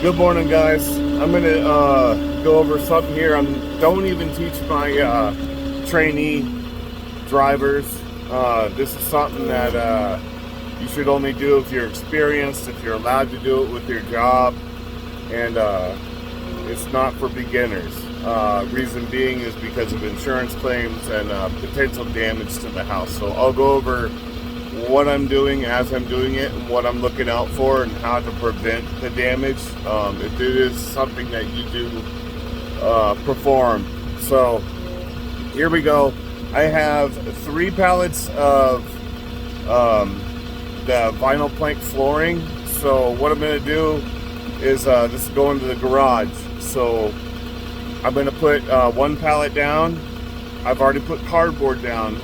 Good morning, guys. I'm gonna go over something here. I don't even teach my trainee drivers. This is something that you should only do if you're experienced, if you're allowed to do it with your job, and it's not for beginners. Reason being is because of insurance claims and potential damage to the house. So I'll go over what I'm doing as I'm doing it and what I'm looking out for and how to prevent the damage if it is something that you do perform. So here we go. I have 3 pallets of the vinyl plank flooring. So what I'm going to do is this is going to the garage. So I'm going to put 1 pallet down. I've already put cardboard down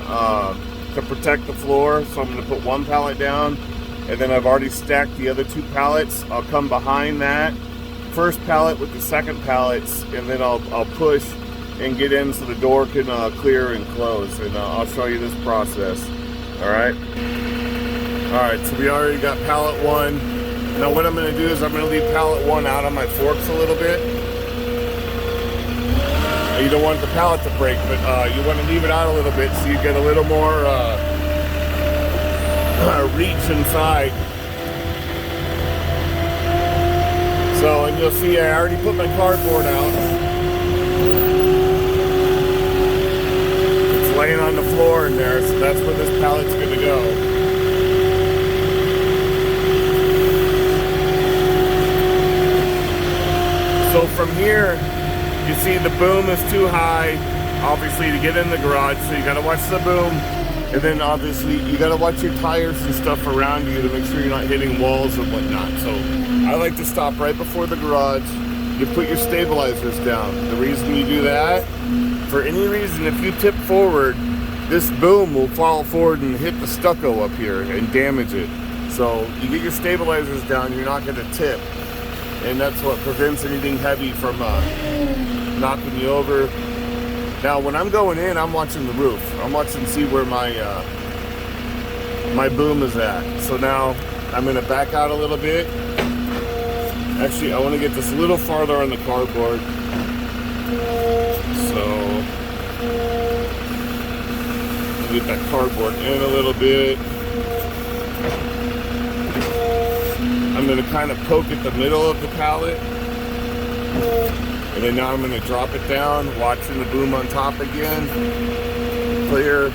to protect the floor, so I'm going to put 1 pallet down, and then I've already stacked the other 2 pallets. I'll come behind that first pallet with the second pallets, and then I'll push and get in so the door can clear and close, and I'll show you this process. Alright, so we already got pallet 1. Now what I'm going to do is I'm going to leave pallet 1 out on my forks a little bit. You don't want the pallet to break, but you want to leave it out a little bit so you get a little more reach inside. So, and you'll see I already put my cardboard out. It's laying on the floor in there, so that's where this pallet's going to go. So from here, you see the boom is too high, obviously, to get in the garage, so you gotta watch the boom, and then obviously you gotta watch your tires and stuff around you to make sure you're not hitting walls and whatnot. So I like to stop right before the garage. You put your stabilizers down. The reason you do that, for any reason, if you tip forward, this boom will fall forward and hit the stucco up here and damage it. So you get your stabilizers down, you're not gonna tip. And that's what prevents anything heavy from knocking you over. Now when I'm going in, I'm watching the roof. I'm watching to see where my my boom is at. So now I'm going to back out a little bit. Actually, I want to get this a little farther on the cardboard. So get that cardboard in a little bit. I'm going to kind of poke at the middle of the pallet, and then now I'm going to drop it down, watching the boom on top again, clear,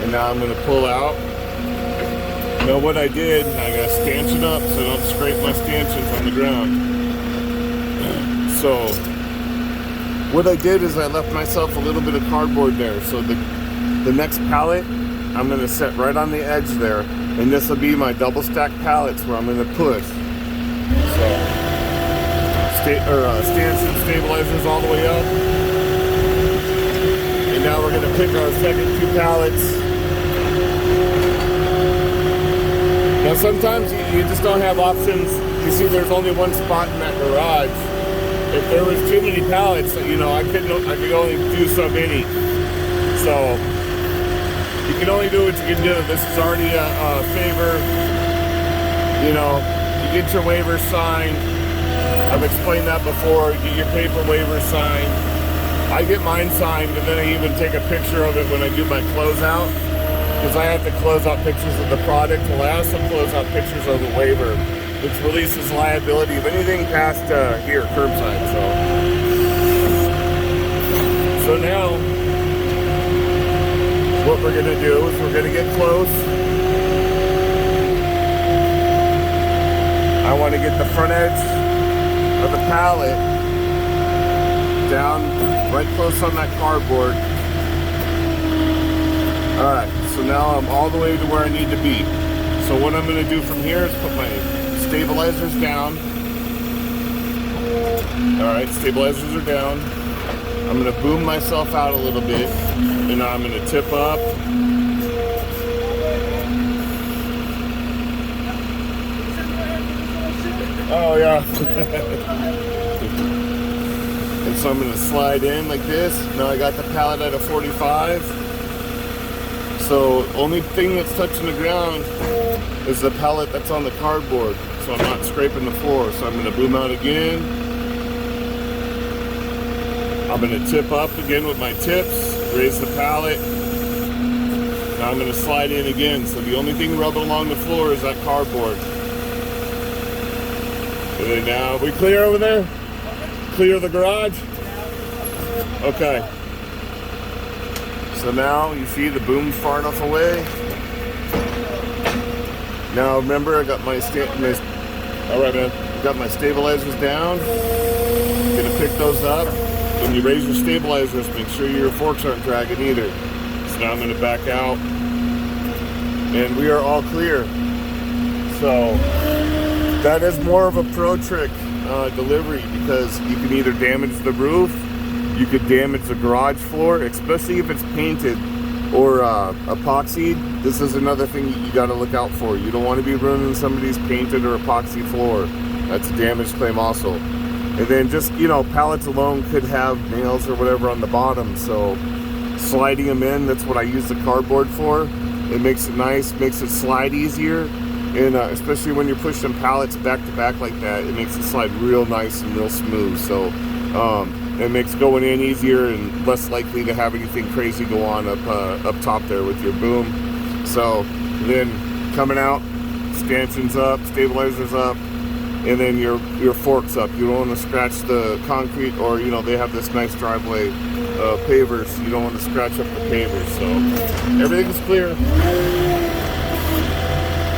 and now I'm going to pull out. Now what I did, I got to stanchion up so I don't scrape my stanchions on the ground. So what I did is I left myself a little bit of cardboard there, so the next pallet I'm going to set right on the edge there, and this will be my double stacked pallets where I'm going to push. So, stanchion stabilizers all the way up. And now we're going to pick our second 2 pallets. Now sometimes you just don't have options. You see there's only 1 spot in that garage. If there was too many pallets, you know, I could only do so many. So you can only do what you can do. This is already a favor. You know, you get your waiver signed. I've explained that before. You get your paper waiver signed. I get mine signed, and then I even take a picture of it when I do my closeout, because I have to close out pictures of the product. Well, I also close out pictures of the waiver, which releases liability of anything past here, curbside. So now, what we're going to do is we're going to get close. I want to get the front edge of the pallet down right close on that cardboard. Alright, so now I'm all the way to where I need to be. So what I'm going to do from here is put my stabilizers down. Alright, stabilizers are down. I'm going to boom myself out a little bit, and now I'm going to tip up. Oh yeah. And so I'm going to slide in like this. Now I got the pallet at a 45. So So only thing that's touching the ground is the pallet that's on the cardboard. So I'm not scraping the floor. So I'm gonna boom out again. I'm gonna tip up again with my tips, raise the pallet. Now I'm gonna slide in again. So the only thing rubbing along the floor is that cardboard. And then now, we clear over there? Clear the garage? Okay. So now you see the boom's far enough away. Now remember, I got my all right, man. Got my stabilizers down. Gonna pick those up. When you raise your stabilizers, make sure your forks aren't dragging either. So now I'm gonna back out, and we are all clear. So that is more of a pro trick delivery, because you can either damage the roof, you could damage the garage floor, especially if it's painted or epoxied. This is another thing you got to look out for. You don't want to be ruining somebody's painted or epoxy floor. That's a damage claim also. And then just, you know, pallets alone could have nails or whatever on the bottom, so sliding them in, that's what I use the cardboard for. It makes it nice, makes it slide easier, and especially when you're pushing pallets back to back like that, it makes it slide real nice and real smooth. So it makes going in easier and less likely to have anything crazy go on up top there with your boom. So then coming out, stanchions up, stabilizers up, and then your forks up. You don't want to scratch the concrete, or, you know, they have this nice driveway pavers. You don't want to scratch up the pavers. So everything's clear.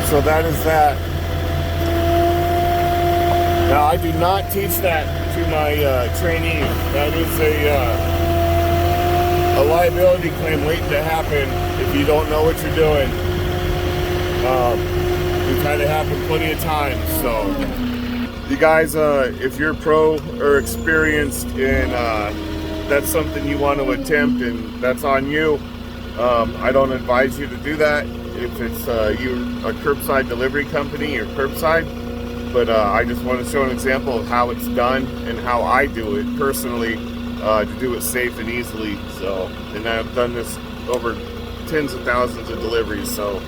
So that is that. Now I do not teach that to my trainees. That is a liability claim waiting to happen if you don't know what you're doing. We've had it happen plenty of times. So you guys, if you're pro or experienced and that's something you want to attempt, and that's on you, I don't advise you to do that. If it's you're a curbside delivery company or curbside, but I just want to show an example of how it's done and how I do it personally, to do it safe and easily. So, and I've done this over tens of thousands of deliveries, so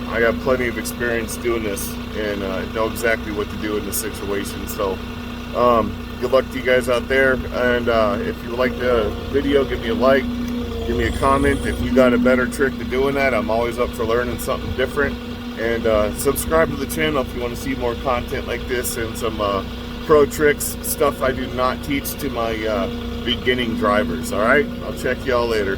I got plenty of experience doing this and know exactly what to do in this situation. So good luck to you guys out there, and if you like the video, give me a like, give me a comment. If you got a better trick to doing that, I'm always up for learning something different. And subscribe to the channel if you want to see more content like this and some pro tricks, stuff I do not teach to my beginning drivers. All right, I'll check y'all later.